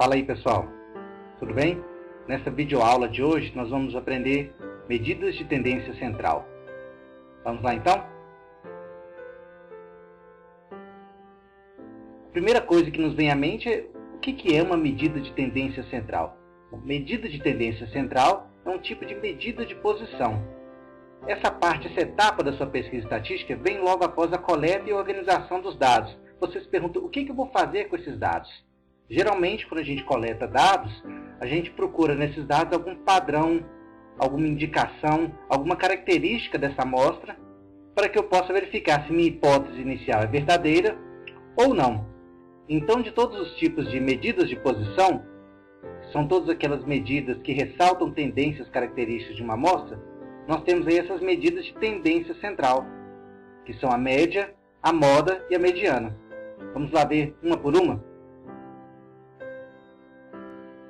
Fala aí, pessoal, tudo bem? Nessa videoaula de hoje nós vamos aprender medidas de tendência central. Vamos lá então? A primeira coisa que nos vem à mente é o que é uma medida de tendência central. Bom, medida de tendência central é um tipo de medida de posição. Essa etapa da sua pesquisa estatística vem logo após a coleta e organização dos dados. Você se pergunta, o que eu vou fazer com esses dados? Geralmente, quando a gente coleta dados, a gente procura nesses dados algum padrão, alguma indicação, alguma característica dessa amostra, para que eu possa verificar se minha hipótese inicial é verdadeira ou não. Então, de todos os tipos de medidas de posição, que são todas aquelas medidas que ressaltam tendências características de uma amostra, nós temos aí essas medidas de tendência central, que são a média, a moda e a mediana. Vamos lá ver uma por uma?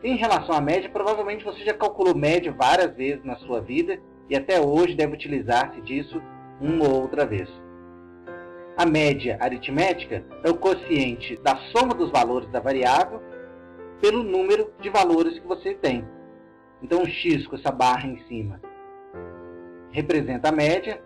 Em relação à média, provavelmente você já calculou média várias vezes na sua vida e até hoje deve utilizar-se disso uma ou outra vez. A média aritmética é o quociente da soma dos valores da variável pelo número de valores que você tem. Então, o x com essa barra em cima representa a média.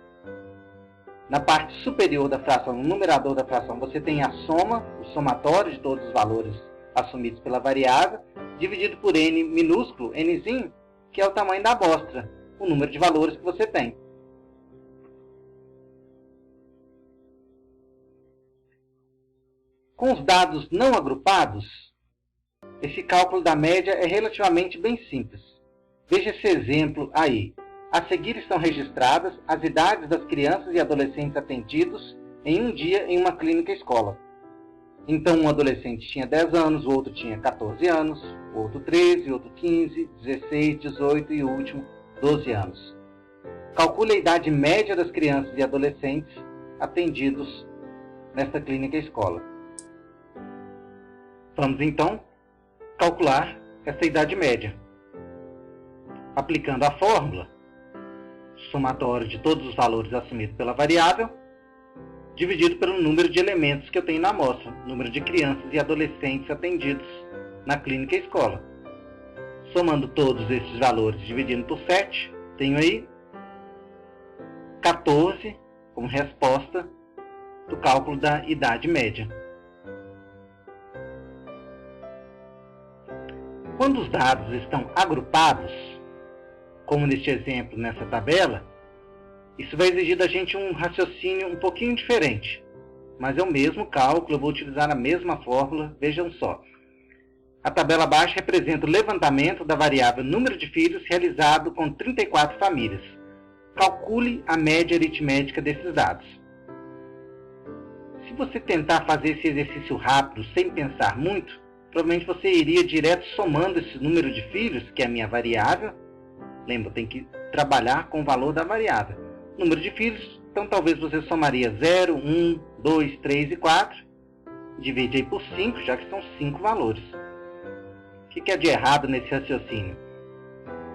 Na parte superior da fração, no numerador da fração, você tem a soma, o somatório de todos os valores assumidos pela variável, dividido por n minúsculo, nzinho, que é o tamanho da amostra, o número de valores que você tem. Com os dados não agrupados, esse cálculo da média é relativamente bem simples. Veja esse exemplo aí. A seguir estão registradas as idades das crianças e adolescentes atendidos em um dia em uma clínica escola. Então, um adolescente tinha 10 anos, o outro tinha 14 anos, o outro 13, o outro 15, 16, 18 e o último 12 anos. Calcule a idade média das crianças e adolescentes atendidos nesta clínica escola. Vamos então calcular essa idade média. Aplicando a fórmula, somatório de todos os valores assumidos pela variável, dividido pelo número de elementos que eu tenho na amostra, número de crianças e adolescentes atendidos na clínica escola. Somando todos esses valores, dividindo por 7, tenho aí 14 como resposta do cálculo da idade média. Quando os dados estão agrupados, como neste exemplo, nessa tabela, isso vai exigir da gente um raciocínio um pouquinho diferente. Mas é o mesmo cálculo, eu vou utilizar a mesma fórmula, vejam só. A tabela abaixo representa o levantamento da variável número de filhos realizado com 34 famílias. Calcule a média aritmética desses dados. Se você tentar fazer esse exercício rápido, sem pensar muito, provavelmente você iria direto somando esse número de filhos, que é a minha variável. Lembra, tem que trabalhar com o valor da variável. Número de filhos, então talvez você somaria 0, 1, 2, 3 e 4. Divide aí por 5, já que são 5 valores. O que é de errado nesse raciocínio?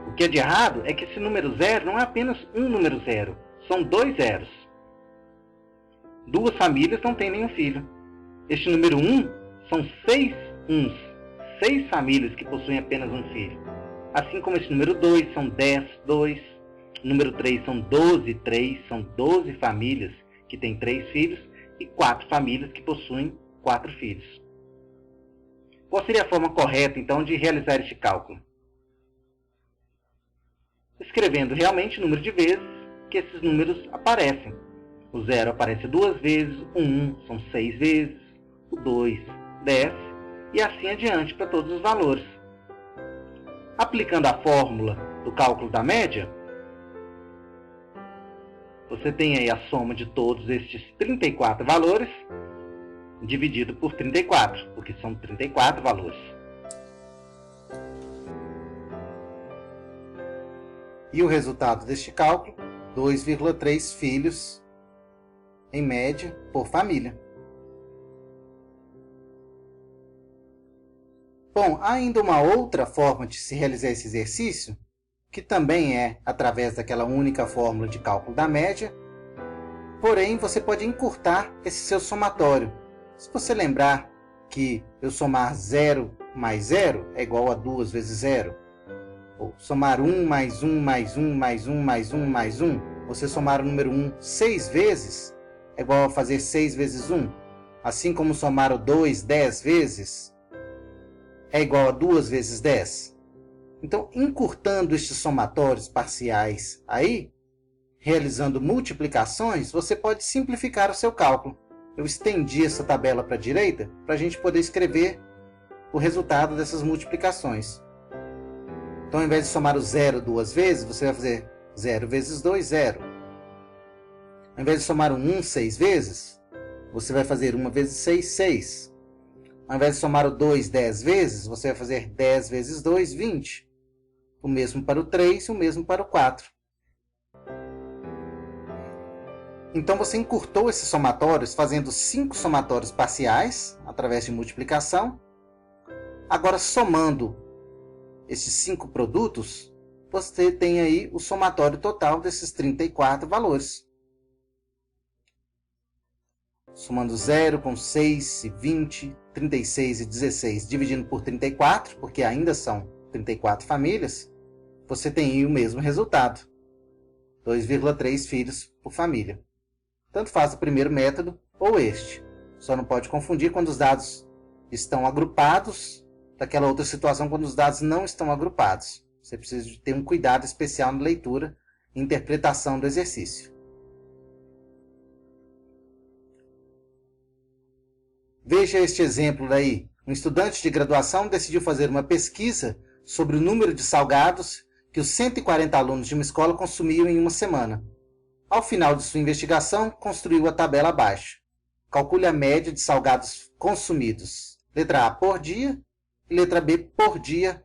O que é de errado é que esse número 0 não é apenas um número 0, são 2 zeros. 2 famílias não têm nenhum filho. Este número 1 são 6 uns, 6 famílias que possuem apenas um filho. Assim como esse número 2 são 10, 2. Número 3 são 12, 3. São 12 famílias que têm 3 filhos e 4 famílias que possuem 4 filhos. Qual seria a forma correta, então, de realizar este cálculo? Escrevendo realmente o número de vezes que esses números aparecem. O 0 aparece 2 vezes, o 1 são 6 vezes, o 2, 10 e assim adiante para todos os valores. Aplicando a fórmula do cálculo da média, você tem aí a soma de todos estes 34 valores, dividido por 34, porque são 34 valores. E o resultado deste cálculo, 2,3 filhos, em média, por família. Bom, há ainda uma outra forma de se realizar esse exercício, que também é através daquela única fórmula de cálculo da média, porém você pode encurtar esse seu somatório. Se você lembrar que eu somar 0 mais 0 é igual a 2 vezes 0. Ou somar 1 mais 1 mais 1 mais 1 mais 1 mais 1. Você somar o número 1 6 vezes é igual a fazer 6 vezes 1. Assim como somar o 2 10 vezes é igual a 2 vezes 10. Então, encurtando estes somatórios parciais aí, realizando multiplicações, você pode simplificar o seu cálculo. Eu estendi essa tabela para a direita para a gente poder escrever o resultado dessas multiplicações. Então, ao invés de somar o 0 duas vezes, você vai fazer 0 vezes 2, 0. Ao invés de somar o 1 6 vezes, você vai fazer 1 vezes 6, 6. Ao invés de somar o 2 10 vezes, você vai fazer 10 vezes 2, 20. O mesmo para o 3 e o mesmo para o 4. Então, você encurtou esses somatórios fazendo 5 somatórios parciais, através de multiplicação. Agora, somando esses 5 produtos, você tem aí o somatório total desses 34 valores. Somando 0 com 6 e 20, 36 e 16, dividindo por 34, porque ainda são 34 famílias, você tem aí o mesmo resultado. 2,3 filhos por família. Tanto faz o primeiro método ou este. Só não pode confundir quando os dados estão agrupados daquela outra situação quando os dados não estão agrupados. Você precisa de ter um cuidado especial na leitura e interpretação do exercício. Veja este exemplo daí. Um estudante de graduação decidiu fazer uma pesquisa sobre o número de salgados que os 140 alunos de uma escola consumiam em uma semana. Ao final de sua investigação, construiu a tabela abaixo. Calcule a média de salgados consumidos. Letra A por dia e letra B por dia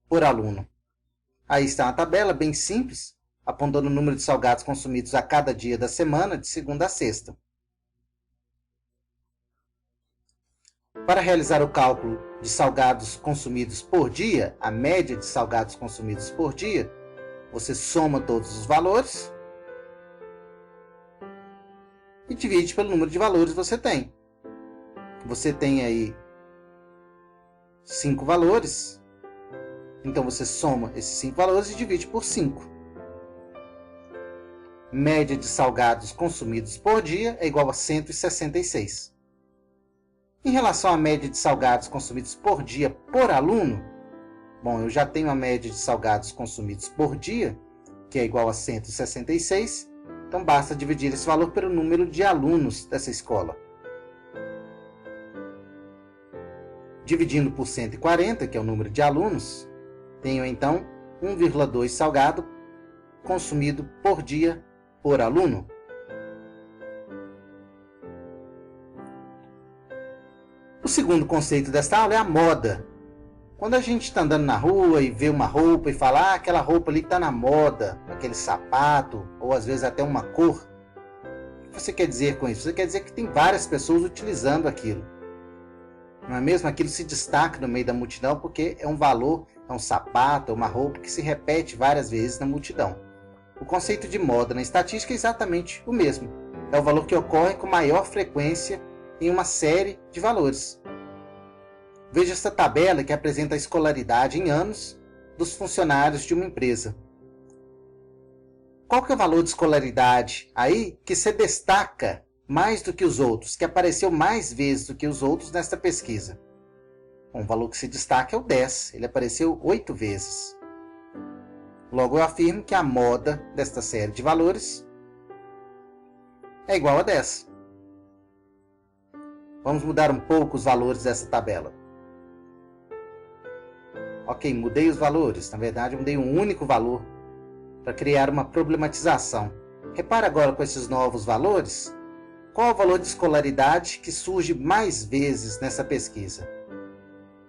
por aluno. Aí está uma tabela bem simples, apontando o número de salgados consumidos a cada dia da semana, de segunda a sexta. Para realizar o cálculo de salgados consumidos por dia, a média de salgados consumidos por dia, você soma todos os valores e divide pelo número de valores que você tem. Você tem aí 5 valores, então você soma esses 5 valores e divide por 5. Média de salgados consumidos por dia é igual a 166. Em relação à média de salgados consumidos por dia por aluno, bom, eu já tenho a média de salgados consumidos por dia, que é igual a 166, então basta dividir esse valor pelo número de alunos dessa escola. Dividindo por 140, que é o número de alunos, tenho então 1,2 salgado consumido por dia por aluno. O segundo conceito desta aula é a moda. Quando a gente está andando na rua e vê uma roupa e fala, aquela roupa ali está na moda, aquele sapato, ou às vezes até uma cor, o que você quer dizer com isso? Você quer dizer que tem várias pessoas utilizando aquilo. Não é mesmo? Aquilo se destaca no meio da multidão porque é um valor, é um sapato, é uma roupa que se repete várias vezes na multidão. O conceito de moda na estatística é exatamente o mesmo. É o valor que ocorre com maior frequência em uma série de valores. Veja esta tabela que apresenta a escolaridade em anos dos funcionários de uma empresa. Qual que é o valor de escolaridade aí que se destaca mais do que os outros, que apareceu mais vezes do que os outros nesta pesquisa? Bom, o valor que se destaca é o 10, ele apareceu 8 vezes. Logo eu afirmo que a moda desta série de valores é igual a 10. Vamos mudar um pouco os valores dessa tabela. Ok, mudei os valores. Na verdade, mudei um único valor para criar uma problematização. Repare agora com esses novos valores, qual é o valor de escolaridade que surge mais vezes nessa pesquisa.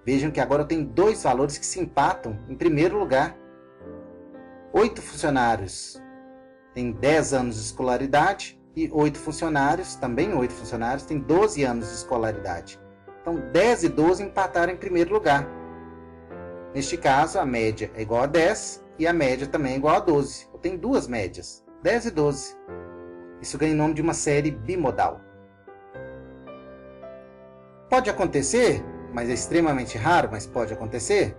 Vejam que agora eu tenho 2 valores que se empatam em primeiro lugar. 8 funcionários têm 10 anos de escolaridade e 8 funcionários, também 8 funcionários, têm 12 anos de escolaridade. Então, 10 e 12 empataram em primeiro lugar. Neste caso, a média é igual a 10 e a média também é igual a 12. Eu tenho 2 médias, 10 e 12. Isso ganha o nome de uma série bimodal. Pode acontecer mas é extremamente raro, mas pode acontecer,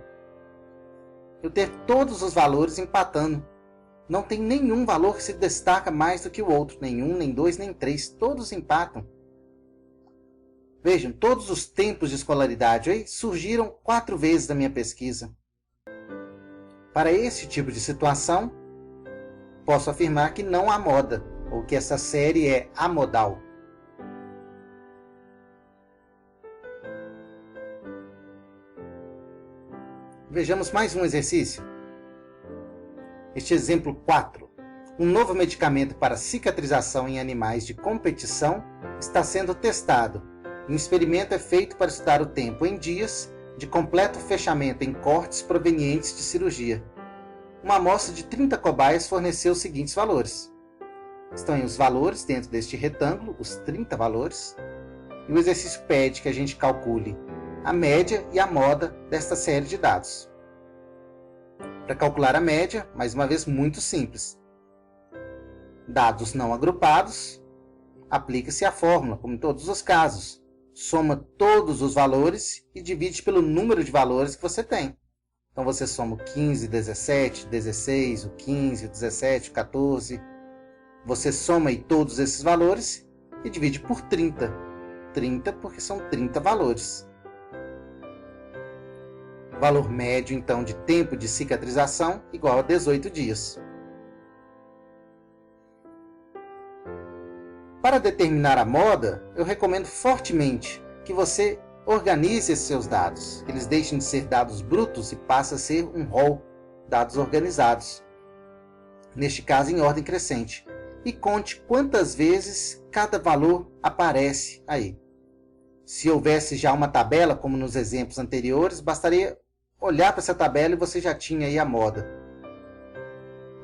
eu ter todos os valores empatando. Não tem nenhum valor que se destaca mais do que o outro, nenhum, nem dois, nem três, todos empatam. Vejam, todos os tempos de escolaridade aí surgiram 4 vezes na minha pesquisa. Para esse tipo de situação, posso afirmar que não há moda, ou que essa série é amodal. Vejamos mais um exercício. Este exemplo 4. Um novo medicamento para cicatrização em animais de competição está sendo testado. Um experimento é feito para estudar o tempo em dias de completo fechamento em cortes provenientes de cirurgia. Uma amostra de 30 cobaias forneceu os seguintes valores. Estão aí os valores dentro deste retângulo, os 30 valores. E o exercício pede que a gente calcule a média e a moda desta série de dados. Para calcular a média, mais uma vez, muito simples. Dados não agrupados, aplica-se a fórmula, como em todos os casos. Soma todos os valores e divide pelo número de valores que você tem. Então você soma o 15, 17, 16, o 15, o 17, o 14. Você soma aí todos esses valores e divide por 30. 30 porque são 30 valores. Valor médio, então, de tempo de cicatrização igual a 18 dias. Para determinar a moda, eu recomendo fortemente que você organize esses seus dados. Eles deixem de ser dados brutos e passem a ser um rol, dados organizados. Neste caso, em ordem crescente. E conte quantas vezes cada valor aparece aí. Se houvesse já uma tabela, como nos exemplos anteriores, bastaria olhar para essa tabela e você já tinha aí a moda.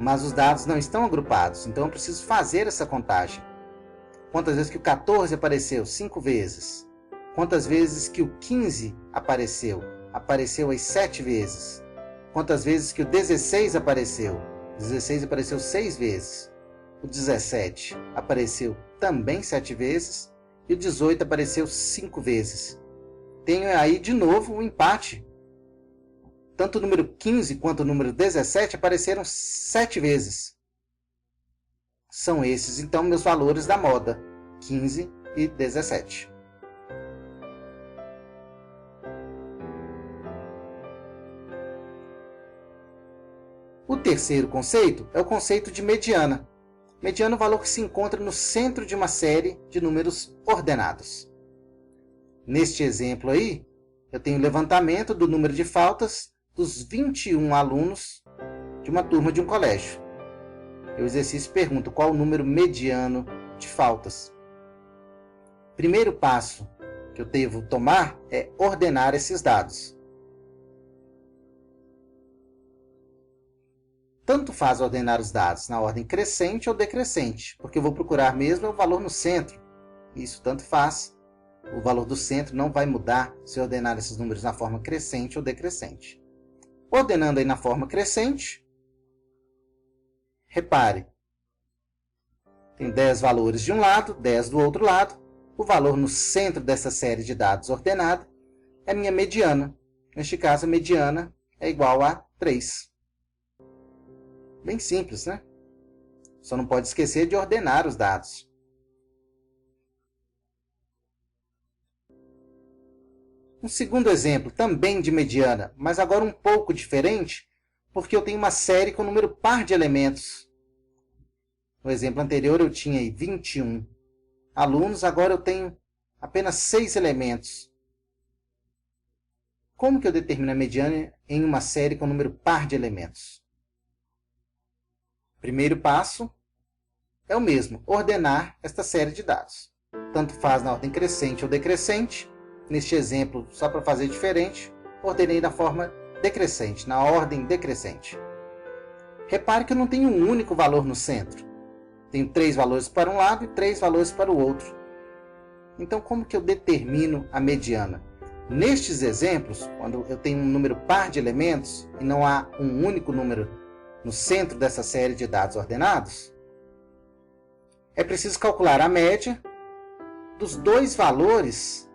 Mas os dados não estão agrupados, então eu preciso fazer essa contagem. Quantas vezes que o 14 apareceu? 5 vezes. Quantas vezes que o 15 apareceu? Apareceu aí 7 vezes. Quantas vezes que o 16 apareceu? 16 apareceu 6 vezes. O 17 apareceu também 7 vezes. E o 18 apareceu 5 vezes. Tenho aí de novo um empate. Tanto o número 15 quanto o número 17 apareceram 7 vezes. São esses, então, meus valores da moda, 15 e 17. O terceiro conceito é o conceito de mediana. Mediana é o valor que se encontra no centro de uma série de números ordenados. Neste exemplo aí, eu tenho o levantamento do número de faltas dos 21 alunos de uma turma de um colégio. E o exercício pergunta qual o número mediano de faltas. Primeiro passo que eu devo tomar é ordenar esses dados. Tanto faz ordenar os dados na ordem crescente ou decrescente, porque eu vou procurar mesmo o valor no centro. Isso tanto faz. O valor do centro não vai mudar se eu ordenar esses números na forma crescente ou decrescente. Ordenando aí na forma crescente, repare, tem 10 valores de um lado, 10 do outro lado. O valor no centro dessa série de dados ordenada é minha mediana. Neste caso, a mediana é igual a 3. Bem simples, né? Só não pode esquecer de ordenar os dados. Um segundo exemplo, também de mediana, mas agora um pouco diferente, porque eu tenho uma série com número par de elementos. No exemplo anterior eu tinha aí 21 alunos, agora eu tenho apenas 6 elementos. Como que eu determino a mediana em uma série com número par de elementos? Primeiro passo é o mesmo, ordenar esta série de dados. Tanto faz na ordem crescente ou decrescente. Neste exemplo, só para fazer diferente, ordenei da forma decrescente, na ordem decrescente. Repare que eu não tenho um único valor no centro. Tenho 3 valores para um lado e 3 valores para o outro. Então, como que eu determino a mediana? Nestes exemplos, quando eu tenho um número par de elementos e não há um único número no centro dessa série de dados ordenados, é preciso calcular a média dos 2 valores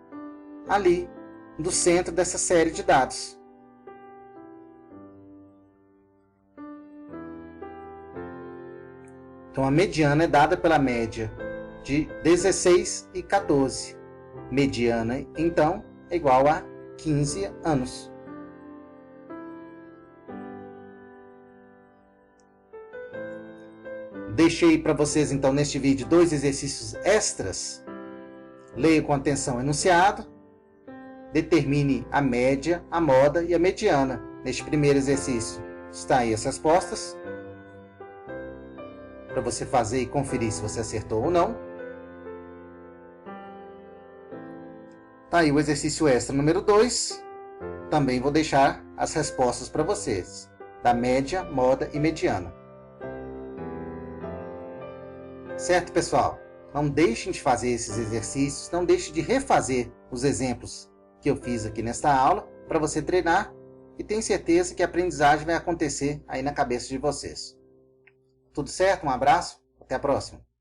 ali do centro dessa série de dados. Então, a mediana é dada pela média de 16 e 14. Mediana, então, é igual a 15 anos. Deixei para vocês, então, neste vídeo, 2 exercícios extras. Leia com atenção o enunciado. Determine a média, a moda e a mediana. Neste primeiro exercício, está aí as respostas, para você fazer e conferir se você acertou ou não. Tá aí o exercício extra número 2. Também vou deixar as respostas para vocês, da média, moda e mediana. Certo, pessoal? Não deixem de fazer esses exercícios, não deixem de refazer os exemplos que eu fiz aqui nesta aula, para você treinar, e tenho certeza que a aprendizagem vai acontecer aí na cabeça de vocês. Tudo certo? Um abraço, até a próxima!